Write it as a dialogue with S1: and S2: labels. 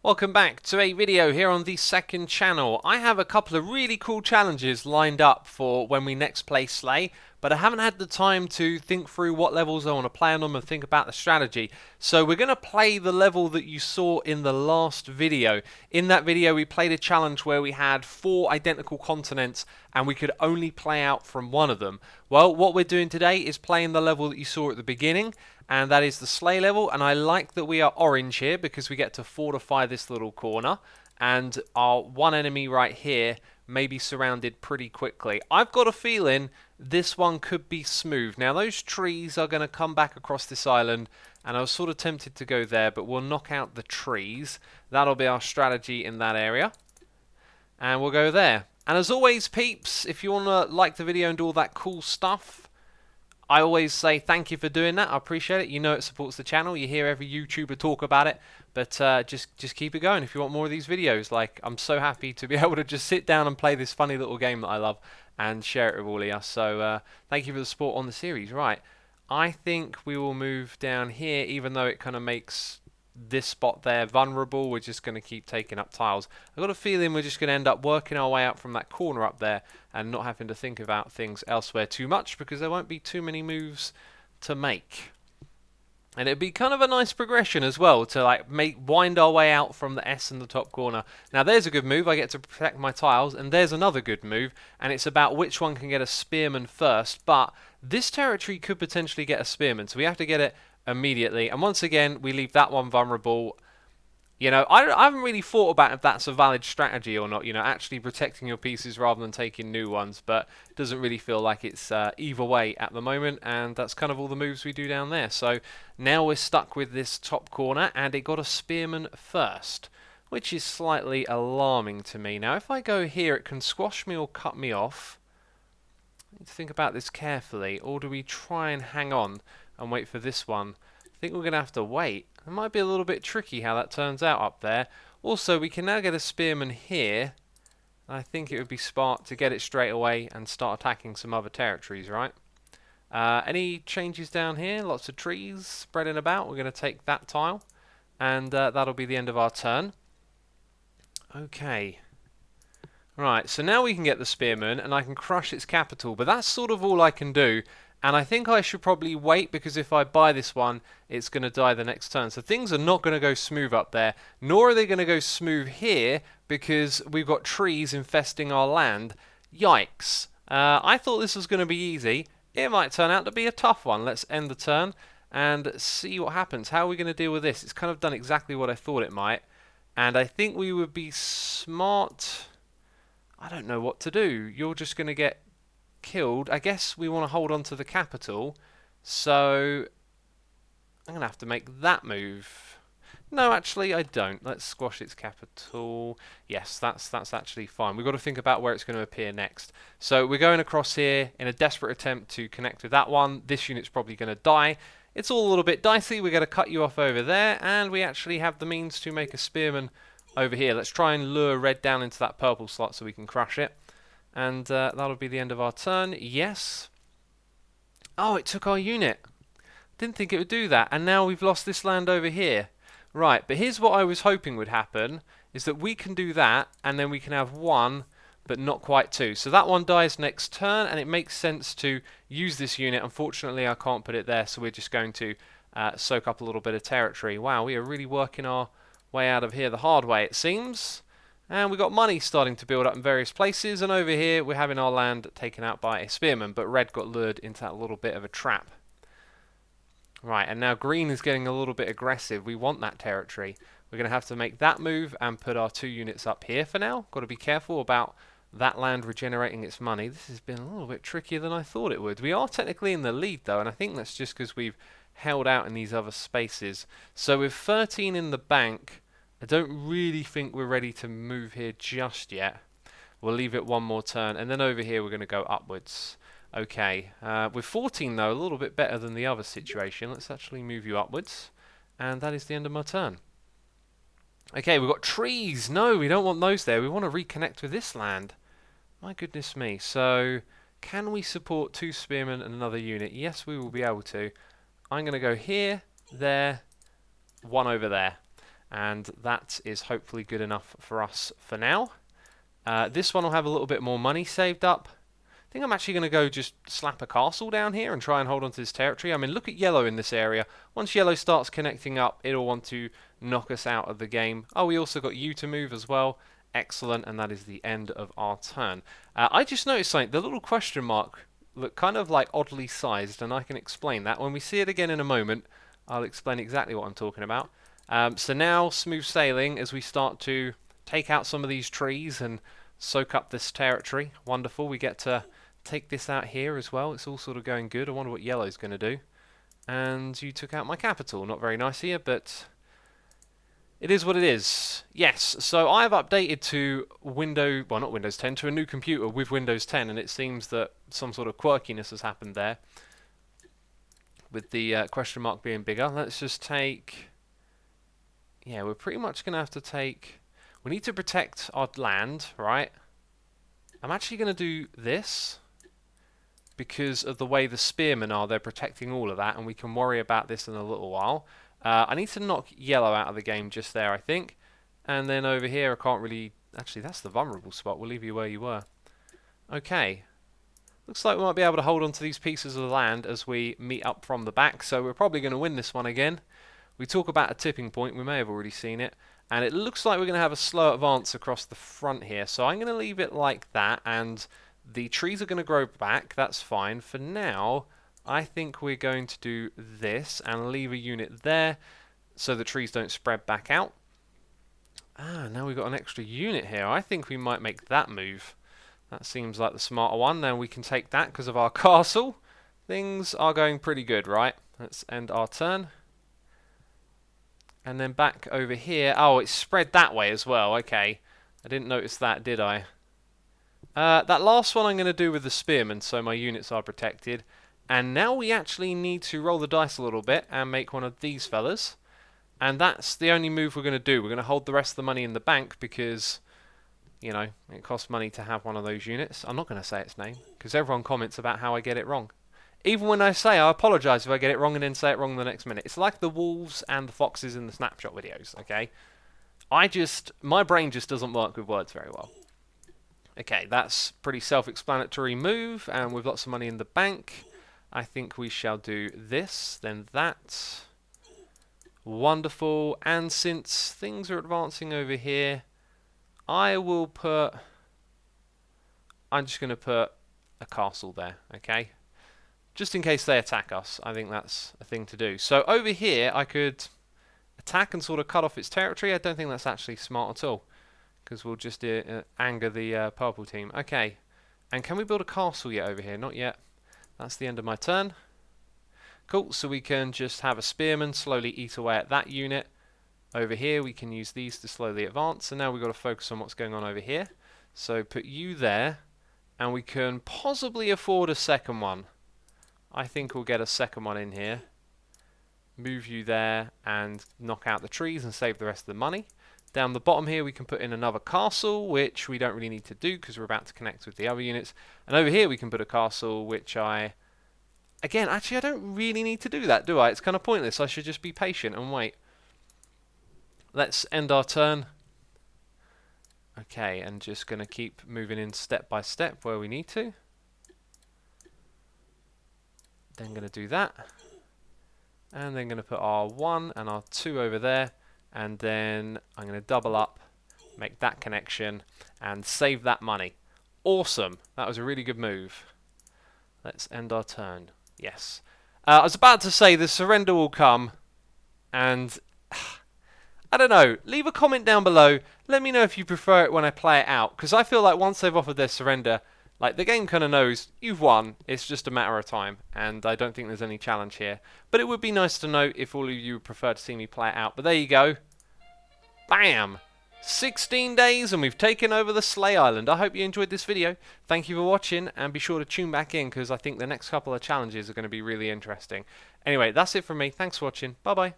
S1: Welcome back to a video here on the second channel. I have a couple of really cool challenges lined up for when we next play Slay, but I haven't had the time to think through what levels I want to play on them and think about the strategy. So we're going to play the level that you saw in the last video. In that video we played a challenge where we had 4 identical continents and we could only play out from one of them. Well, what we're doing today is playing the level that you saw at the beginning, and that is the Slay level, and I like that we are orange here because we get to fortify this little corner, and our one enemy right here may be surrounded pretty quickly. I've got a feeling this one could be smooth. Now those trees are going to come back across this island, and I was sort of tempted to go there, but we'll knock out the trees. That'll be our strategy in that area, and we'll go there. And as always, peeps, if you want to like the video and do all that cool stuff, I always say thank you for doing that. I appreciate it. You know it supports the channel. You hear every YouTuber talk about it. But just keep it going if you want more of these videos. Like, I'm so happy to be able to just sit down and play this funny little game that I love and share it with all of you. So thank you for the support on the series. Right, I think we will move down here, even though it kind of makes this spot there vulnerable. We're just going to keep taking up tiles. I've got a feeling we're just going to end up working our way out from that corner up there and not having to think about things elsewhere too much, because there won't be too many moves to make. And it'd be kind of a nice progression as well to like wind our way out from the S in the top corner. Now there's a good move, I get to protect my tiles, and there's another good move, and it's about which one can get a spearman first. But this territory could potentially get a spearman, so we have to get it immediately. And once again, we leave that one vulnerable. You know, I haven't really thought about if that's a valid strategy or not, you know, actually protecting your pieces rather than taking new ones, but it doesn't really feel like it's either way at the moment, and that's kind of all the moves we do down there. So now we're stuck with this top corner, and it got a spearman first, which is slightly alarming to me. Now, if I go here, it can squash me or cut me off. I need to think about this carefully, or do we try and hang on and wait for this one? I think we're going to have to wait. It might be a little bit tricky how that turns out up there. Also, we can now get a spearman here. I think it would be smart to get it straight away and start attacking some other territories, right? Any changes down here? Lots of trees spreading about. We're going to take that tile, and that'll be the end of our turn. Okay. Right, so now we can get the spearman, and I can crush its capital, but that's sort of all I can do. And I think I should probably wait, because if I buy this one, it's going to die the next turn. So things are not going to go smooth up there, nor are they going to go smooth here, because we've got trees infesting our land. Yikes. I thought this was going to be easy. It might turn out to be a tough one. Let's end the turn and see what happens. How are we going to deal with this? It's kind of done exactly what I thought it might. And I think we would be smart. I don't know what to do. You're just going to get killed. I guess we want to hold on to the capital, so I'm going to have to make that move. No, actually I don't. Let's squash its capital. Yes, that's actually fine. We've got to think about where it's going to appear next. So we're going across here in a desperate attempt to connect with that one. This unit's probably going to die. It's all a little bit dicey. We're going to cut you off over there, and we actually have the means to make a spearman over here. Let's try and lure red down into that purple slot so we can crush it. And that'll be the end of our turn. Yes. Oh, it took our unit. Didn't think it would do that. And now we've lost this land over here. Right, but here's what I was hoping would happen, is that we can do that, and then we can have 1, but not quite 2. So that one dies next turn, and it makes sense to use this unit. Unfortunately, I can't put it there, so we're just going to soak up a little bit of territory. Wow, we are really working our way out of here the hard way, it seems. And we've got money starting to build up in various places, and over here we're having our land taken out by a spearman, but red got lured into that little bit of a trap. Right, and now green is getting a little bit aggressive. We want that territory. We're going to have to make that move and put our 2 units up here for now. Got to be careful about that land regenerating its money. This has been a little bit trickier than I thought it would. We are technically in the lead though, and I think that's just because we've held out in these other spaces. So with 13 in the bank, I don't really think we're ready to move here just yet. We'll leave it one more turn, and then over here we're going to go upwards. Okay, with 14 though, a little bit better than the other situation. Let's actually move you upwards, and that is the end of my turn. Okay, we've got trees. No, we don't want those there. We want to reconnect with this land. My goodness me. So, can we support 2 spearmen and another unit? Yes, we will be able to. I'm going to go here, there, 1 over there. and that is hopefully good enough for us for now. This one will have a little bit more money saved up. I think I'm actually going to go just slap a castle down here and try and hold on to this territory. I mean, look at yellow in this area. Once yellow starts connecting up, it'll want to knock us out of the game. Oh, we also got you to move as well. Excellent, and that is the end of our turn. I just noticed something. The little question mark looked kind of like oddly sized, and I can explain that. When we see it again in a moment, I'll explain exactly what I'm talking about. So now, smooth sailing as we start to take out some of these trees and soak up this territory. Wonderful. We get to take this out here as well. It's all sort of going good. I wonder what yellow's going to do. And you took out my capital. Not very nice here, but it is what it is. Yes, so I have updated to not Windows 10, to a new computer with Windows 10, and it seems that some sort of quirkiness has happened there with the question mark being bigger. Let's just take... Yeah, we're pretty much going to have to take... We need to protect our land, right? I'm actually going to do this because of the way the spearmen are. They're protecting all of that, and we can worry about this in a little while. I need to knock yellow out of the game just there, I think. And then over here, I can't really... Actually, that's the vulnerable spot. We'll leave you where you were. Okay. Looks like we might be able to hold on to these pieces of land as we meet up from the back, so we're probably going to win this one again. We talk about a tipping point. We may have already seen it. And it looks like we're going to have a slow advance across the front here. So I'm going to leave it like that, and the trees are going to grow back. That's fine. For now, I think we're going to do this and leave a unit there so the trees don't spread back out. Ah, now we've got an extra unit here. I think we might make that move. That seems like the smarter one. Now we can take that because of our castle. Things are going pretty good, right? Let's end our turn. And then back over here. Oh, it's spread that way as well. Okay. I didn't notice that, did I? That last one I'm going to do with the spearmen, so my units are protected. And now we actually need to roll the dice a little bit and make one of these fellas. And that's the only move we're going to do. We're going to hold the rest of the money in the bank because, you know, it costs money to have one of those units. I'm not going to say its name because everyone comments about how I get it wrong. Even when I say I apologise if I get it wrong and then say it wrong the next minute. It's like the wolves and the foxes in the snapshot videos, okay? My brain just doesn't work with words very well. Okay, that's pretty self-explanatory move, and with lots of money in the bank, I think we shall do this, then that. Wonderful, and since things are advancing over here, I'm just going to put a castle there, okay? Just in case they attack us, I think that's a thing to do. So over here, I could attack and sort of cut off its territory. I don't think that's actually smart at all, because we'll just anger the purple team. Okay, and can we build a castle yet over here? Not yet. That's the end of my turn. Cool, so we can just have a spearman slowly eat away at that unit. Over here, we can use these to slowly advance, and now we've got to focus on what's going on over here. So put you there, and we can possibly afford a second one. I think we'll get a second one in here. Move you there and knock out the trees and save the rest of the money. Down the bottom here we can put in another castle, which we don't really need to do because we're about to connect with the other units. And over here we can put a castle, which again, actually I don't really need to do that, do I? It's kind of pointless. I should just be patient and wait. Let's end our turn. Okay, and just going to keep moving in step by step where we need to. Then going to do that. And then going to put our 1 and our 2 over there. And then I'm going to double up, make that connection, and save that money. Awesome. That was a really good move. Let's end our turn. Yes. I was about to say the surrender will come, and I don't know. Leave a comment down below. Let me know if you prefer it when I play it out, because I feel like once they've offered their surrender, like the game kind of knows you've won. It's just a matter of time, and I don't think there's any challenge here. But it would be nice to know if all of you would prefer to see me play it out. But there you go. Bam! 16 days and we've taken over the Slay Island. I hope you enjoyed this video. Thank you for watching, and be sure to tune back in because I think the next couple of challenges are going to be really interesting. Anyway, that's it from me. Thanks for watching. Bye bye.